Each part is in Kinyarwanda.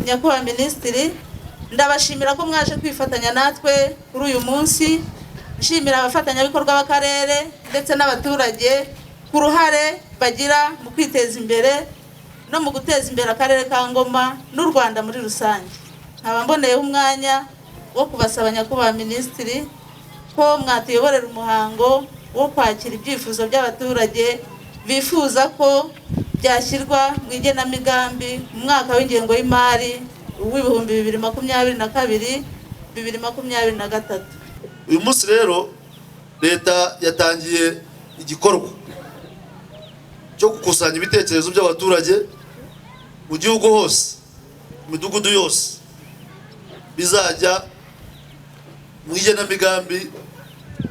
Nyakubahwa Minisitiri, ndabashimira ko mwaje kwifatanya natwe kuri uyu munsi. Nshimira abafatanyabikorwa b'akarere ndetse n'abaturage ku ruhare bagira mu kwiteza imbere no mu guteza imbere akarere ka Ngoma n'u Rwanda muri rusange. Nkaba mboneyeho umwanya wo kubasaba Nyakubahwa Minisitiri ko mwatuyoborera umuhango wo kwakira ibyifuzo by'abaturage bifuza ko byashyirwa mu igenamigambi mu mwaka w'ingengo y'imari w'ibihumbi 2022-2023. Uyu munsi rero leta yatangiye igikorwa cyo gukusanya ibitekerezo by'abaturage mu gihugu hose, mu midugudu yose, bizajya mu igenamigambi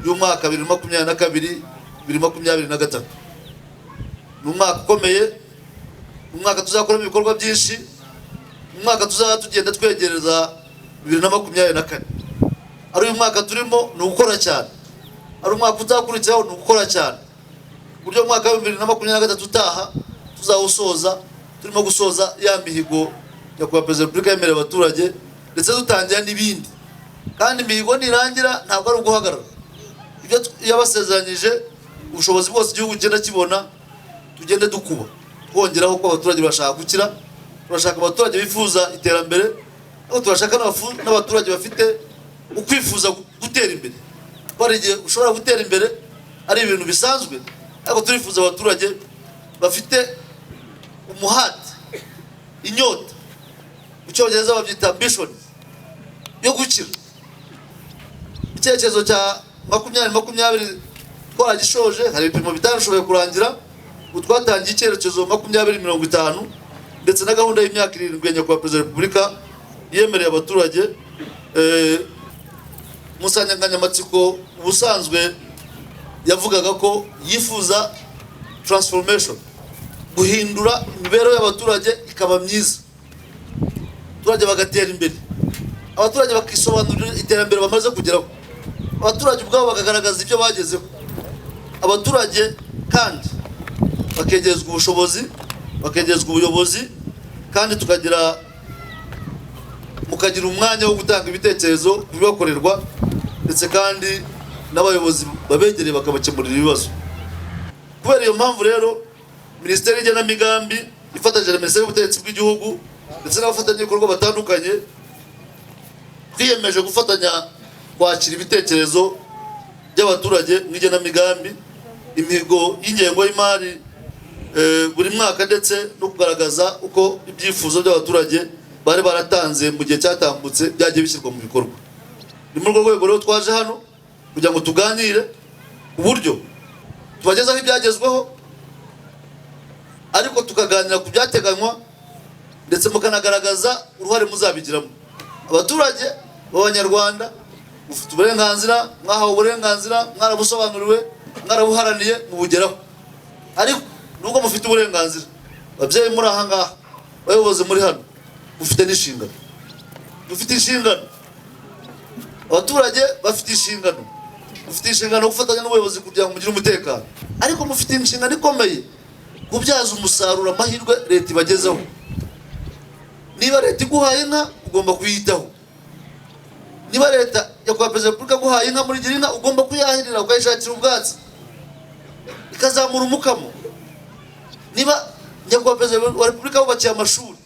y'umwaka 2022-2023. Ni umwaka ukomeye, umwaka tuzakoramo ibikorwa byinshi, umwaka tuzaba tugenda twegereza 2024. Ari uyu mwaka turimo ni ugukora cyane, ari umwaka uzakurikiraho ni ugukora cyane, buryo umwaka wa 2023 utaha tuzawusoza turimo gusoza ya mihigo Nyakubahwa Perezida wa Repubulika yemereye abaturage, ndetse dutangira n'ibindi. Kandi imihigo nirangira ntabwo ari uguhagarara, ibyo yabasezeranyije ubushobozi bwose igihugu kigenda kibona tugende dukuba twongeraho ko abaturage bashaka gukira, turashaka abaturage bifuza iterambere, aho turashaka n'abaturage bafite ukwifuza gutera imbere. Bari igihe ushobora gutera imbere ari ibintu bisanzwe, ariko turifuza abaturage bafite umuhati, inyota, mu Cyongereza babyita ambition yo gukira. Icyerekezo cya 2020 twaragishoje, hari ibipimo bitarashoboye kurangira, twatangiye icyerekezo 2050 ndetse na gahunda y'imyaka 7 Nyakubahwa Perezida wa Repubulika yemereye abaturage. Musanyanganyamatsiko ubusanzwe yavugaga ko yifuza transformation, guhindura imibereho y'abaturage ikaba myiza, abaturage bagatera imbere, abaturage bakisobanurira iterambere bamaze kugeraho, abaturage ubwabo bakagaragaza ibyo bagezeho, abaturage kandi bakegerezwa ubushobozi, bakegerezwa ubuyobozi, kandi mukagira umwanya wo gutanga ibitekerezo kubibakorerwa, ndetse kandi n'abayobozi babegereye bakabakemurira ibibazo. Kubera iyo mpamvu rero Minisiteri y'Igenamigambi ifatanyije na Minisiteri y'Ubutegetsi bw'Igihugu ndetse n'abafatanyabikorwa batandukanye twiyemeje gufatanya kwakira ibitekerezo by'abaturage mu igenamigambi, imihigo y'ingengo y'imari buri mwaka, ndetse no kugaragaza uko ibyifuzo by'abaturage bari baratanze mu gihe cyatambutse byagiye bishyirwa mu bikorwa. Ni muri urwo rwego rero twaje hano kugira ngo tuganire uburyo tubagezaho ibyagezweho, ariko tukaganira ku byateganywa, ndetse mukanagaragaza uruhare muzabigiramo. Abaturage b'Abanyarwanda mufite uburenganzira, mwahawe uburenganzira, mwarabusobanuriwe, mwarabuharaniye, mubugeraho. Ariko nubwo mufite uburenganzira, ababyeyi muri aha ngaha, abayobozi muri hano, mufite n'inshingano. Dufite inshingano, abaturage bafite inshingano, mufite inshingano yo gufatanya n'ubuyobozi kugira ngo mugire umutekano, ariko mufite inshingano ikomeye kubyaza umusaruro amahirwe leta ibagezeho. Niba leta iguhaye inka ugomba kuyitaho, niba leta Nyakubahwa Perezida wa Repubulika aguhaye inka muri Girinka ugomba kuyahirira, ukayishakira ubwatsi ikazamura umukamo. Niba Nyakubahwa Perezida wa Repubulika yubakiye amashuri,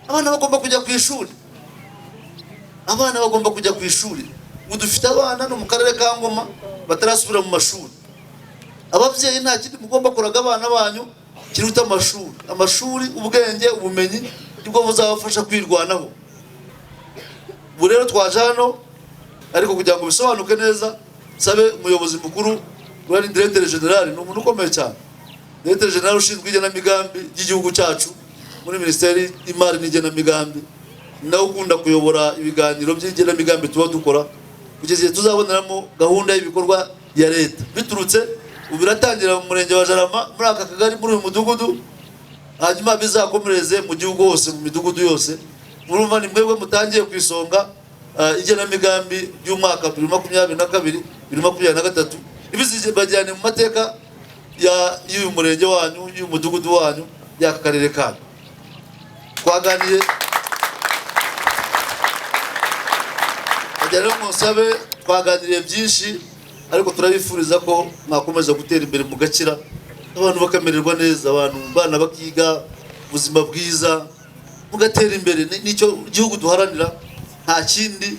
abana bagomba kujya ku ishuri, abana bagomba kujya ku ishuri. Ubu dufite abana no mu karere ka Ngoma batarasubira mu mashuri. Ababyeyi nta kindi mugomba kuraga abana banyu kiruta amashuri. Amashuri, ubwenge, ubumenyi nibwo buzabafasha kwirwanaho. Ubu rero twaje hano, ariko kugira ngo bisobanuke neza, sabe umuyobozi mukuru wari Directeur General, ni umuntu ukomeye cyane, Directeur General ushinzwe igenamigambi ry'igihugu cyacu muri Minisiteri y'Imari n'Igenamigambi, nawe ukunda kuyobora ibiganiro by'igenamigambi tuba dukora, kugeza igihe tuzaboneramo gahunda y'ibikorwa ya leta. Biturutse ubu biratangira mu murenge wa Jarama, muri aka kagari, muri uyu mudugudu, hanyuma bizakomereze mu gihugu hose, mu midugudu yose. Murumva ni mwebwe mutangiye ku isonga igenamigambi y'umwaka 2022-2023, ibizibajyane mu mateka y'uyu murenge wanyu, y'uyu mudugudu wanyu, y'aka karere kanyu. Twaganiye rero musabe twaganiriye byinshi ariko turabifuriza ko mwakomeza gutera imbere mu gakira abantu bakamererwa neza abantu bana bakiga ubuzima bwiza mugatera imbere nicyo gihugu duharanira nta kindi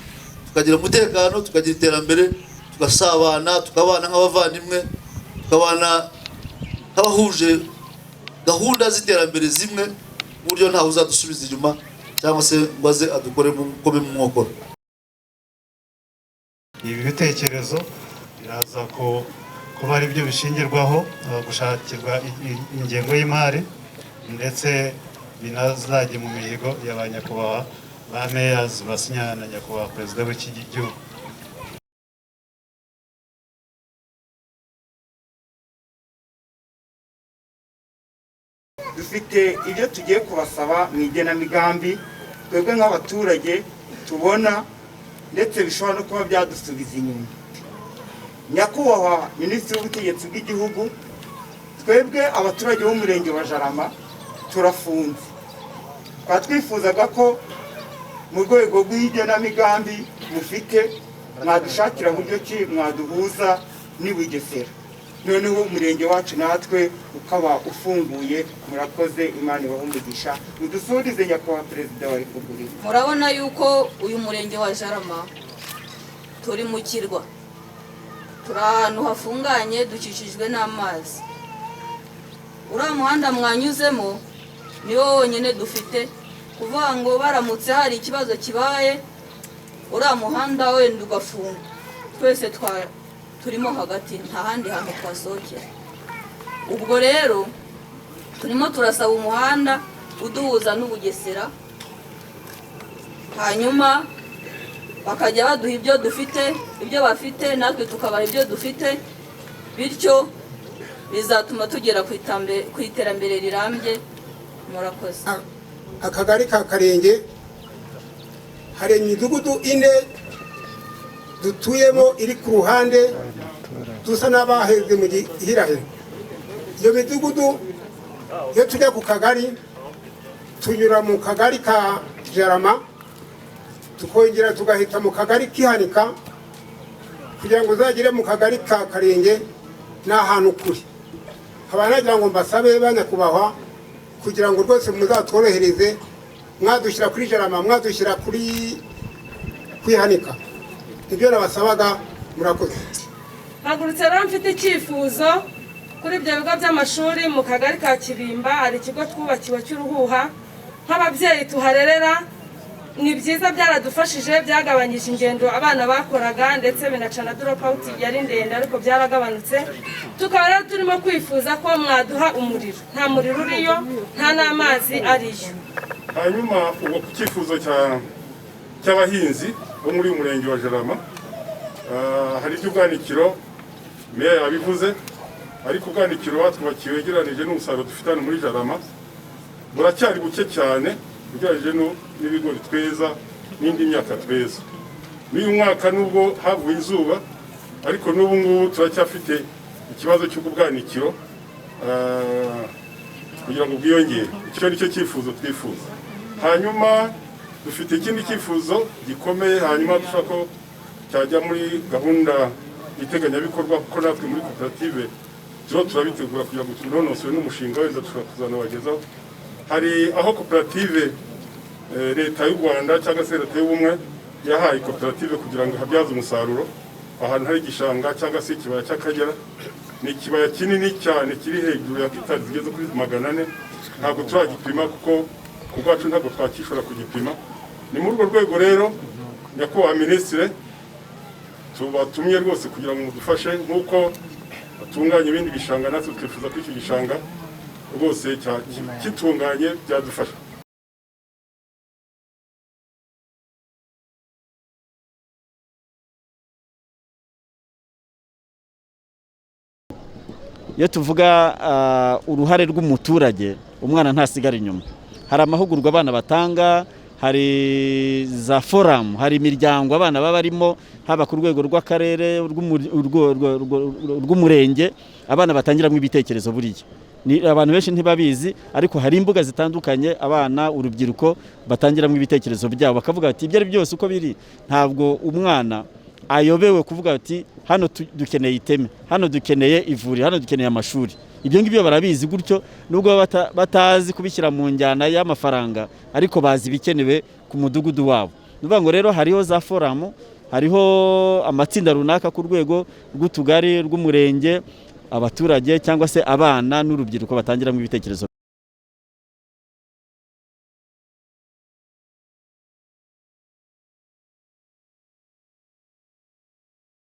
tukagira umutekano tukagira iterambere tugasabana tukabana nk'abavandimwe tukabana nk'abahuje gahunda z'iterambere zimwe uburyo ntawe uzadusubiza inyuma cyangwa se ngo aze adukore mu mwokoro. Ibi bitekerezo biraza kuba ari byo bishingirwaho gushakirwa ingengo y'imari ndetse binazajya mu mihigo y'abanyakubahwa ba meyazi basinyana na nyakubahwa perezida w'iki gihugu. Dufite ibyo tugiye kubasaba mu igenamigambi twebwe nk'abaturage tubona ndetse bishobora no kuba byadusubiza inyuma. Nyakubahwa Minisitiri w'Ubutegetsi bw'Igihugu, twebwe abaturage b'umurenge wa Jarama turafunze. Twifuzaga ko mu rwego rw'igenamigambi mufite mwadushakira uburyo ki mwaduhuza n'i Bugesera, noneho umurenge wacu natwe ukaba ufunguye. Murakoze, Imana ibahe umugisha. Mudusurize nyakubahwa Perezida wa Repubulika. Murabona yuko uyu murenge wa Jarama turi mu kirwa, turi ahantu hafunganye dukikijwe n'amazi. Uriya muhanda mwanyuzemo niwo wonyine dufite, kuvuga ngo baramutse hari ikibazo kibaye uriya muhanda wenda ugafunga, twese turimo hagati, nta handi hantu twasohokera. Ubwo rero turimo turasaba umuhanda uduhuza n'Ubugesera, hanyuma bakajya baduha ibyo dufite, ibyo bafite natwe tukabaha ibyo dufite, bityo bizatuma tugera ku iterambere rirambye. Murakoze. Akagari ka Karenge hari imidugudu ine dutuyemo iri ku ruhande dusa n'abaheze mu gihirahiro. Iyo midugudu iyo tujya ku kagari tunyura mu kagari ka Jarama tukongera tugahita mu kagari Kihanika kugira ngo uzagire mu kagari ka Karenge n'ahantu kuri. Abanagira ngo mbasabe banyakubahwa kugira ngo rwose muzatworohereze mwadushyira kuri Jarama mwadushyira kuri Kihanika. Ibyo nabasabaga. Murakoze. Hagurutse rero mfite icyifuzo kuri ibyo bigo by'amashuri mu kagari ka Kibimba. Hari ikigo twubakiwe cy'uruhuha, nk'ababyeyi tuharerera. Ni byiza, byaradufashije, byagabanyije ingendo abana bakoraga ndetse binacana drop out yari ndende, ariko byaragabanutse. Tukaba rero turimo kwifuza ko mwaduha umuriro. Nta muriro uriyo, nta n'amazi ariyo. Hanyuma uwo ku cyifuzo cy'abahinzi bo muri uyu murenge wa Jarama, hari iby'ubwanikiro meya yabivuze, ariko ubwanikiro batwubakiye wegeranije n'umusaruro dufite hano muri Jarama buracyari buke cyane ugereranyije n'ibigori tweza n'indi myaka tweza. N'uyu mwaka nubwo havuye izuba, ariko n'ubu ngubu turacyafite ikibazo cy'ubwanikiro kugira ngo bwiyongere. Icyo nicyo cyifuzo twifuza. Hanyuma dufite ikindi cyifuzo gikomeye, hanyuma dushaka ko cyajya muri gahunda y'iteganyabikorwa, kuko natwe muri koperative turabitegura kugira ngo tunonosore n'umushinga wenda dushobora kuzanabagezaho. Hari aho koperative leta y'u Rwanda cyangwa se leta y'ubumwe yahaye koperative kugira ngo habyaze umusaruro ahantu hari igishanga cyangwa se ikibaya cy'Akagera. Ni ikibaya kinini cyane kiri hejuru ya hegitari zigeze kuri 400. Ntabwo turagipima kuko ku bwacu ntabwo twakishobora kugipima. Ni muri urwo rwego rero nyakubahwa Minisitiri tubatumye rwose kugira ngo mudufashe nk'uko batunganya ibindi bishanga, natwe twifuza ko iki gishanga rwose kitunganye byadufasha. Iyo tuvuga uruhare rw'umuturage, umwana ntasigara inyuma. Hari amahugurwa abana batanga, hari za forum, hari imiryango abana baba barimo, haba ku rwego rw'akarere, rw'umurenge, abana batangiramo ibitekerezo buriya. abantu benshi ntibabizi, ariko hari imbuga zitandukanye abana urubyiruko batangiramo ibitekerezo byabo, bakavuga ati ibyo ari byose uko biri, ntabwo umwana ayobewe kuvuga ati hano dukeneye iteme, hano dukeneye ivuriro, hano dukeneye amashuri. Ibyo ngibyo barabizi gutyo, nubwo batazi kubishyira mu njyana y'amafaranga, ariko bazi bikenewe ku mudugudu wabo. Nuvuga ngo rero hariho za foramu, hariho amatsinda runaka ku rwego rw'utugari, rw'umurenge, abaturage cyangwa se abana n'urubyiruko batangiramo ibitekerezo.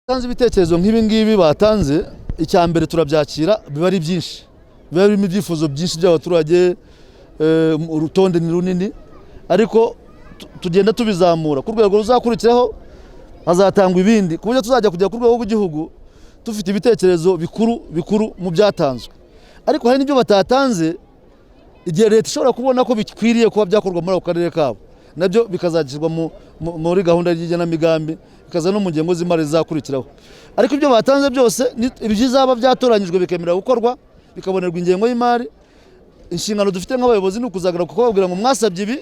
Tanze ibitekerezo nk'ibi ngibi batanze, icya mbere turabyakira, biba ari byinshi, biba birimo ibyifuzo byinshi by'abaturage, urutonde ni runini, ariko tugenda tubizamura ku rwego ruzakurikiraho, hazatangwa ibindi ku buryo tuzajya kujya ku rwego rw'igihugu dufite ibitekerezo bikuru mu byatanzwe. Ariko hari n'ibyo batatanze, igihe leta ishobora kubona ko bikwiriye kuba byakorwa muri ako karere kabo, nabyo bikazagirwa muri gahunda y'igenamigambi, bikaza no mu ngengo z'imari zizakurikiraho. Ariko ibyo batanze byose ibizaba byatoranyijwe bikemerera gukorwa, bikabonerwa ingengo y'imari. Inshingano dufite nk'abayobozi ni ukuzagaruka kubabwira ngo mwasabye ibi,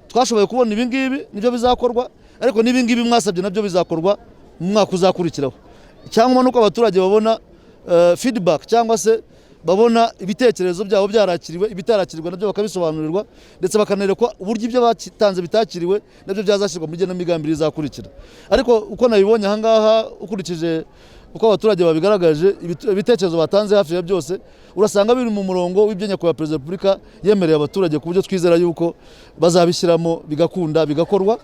twashoboye kubona ibi ngibi nibyo bizakorwa, ariko n'ibi ngibi mwasabye nabyo bizakorwa mu mwaka uzakurikiraho. Cyangwa nuko abaturage babona feedback, cyangwa se babona ibitekerezo byabo byarakiriwe, ibitarakirwa nabyo bakabisobanurirwa, ndetse bakanerekwa uburyo ibyo batanze bitakiriwe nabyo byazashyirwa muri igenamigambi rizakurikira. Ariko uko nabibonye aha ngaha, ukurikije uko abaturage babigaragaje, ibitekerezo batanze hafi ya byose urasanga biri mu murongo w'ibyo nyakubahwa Perezida wa Repubulika yemereye abaturage, ku buryo twizera yuko bazabishyiramo bigakunda bigakorwa.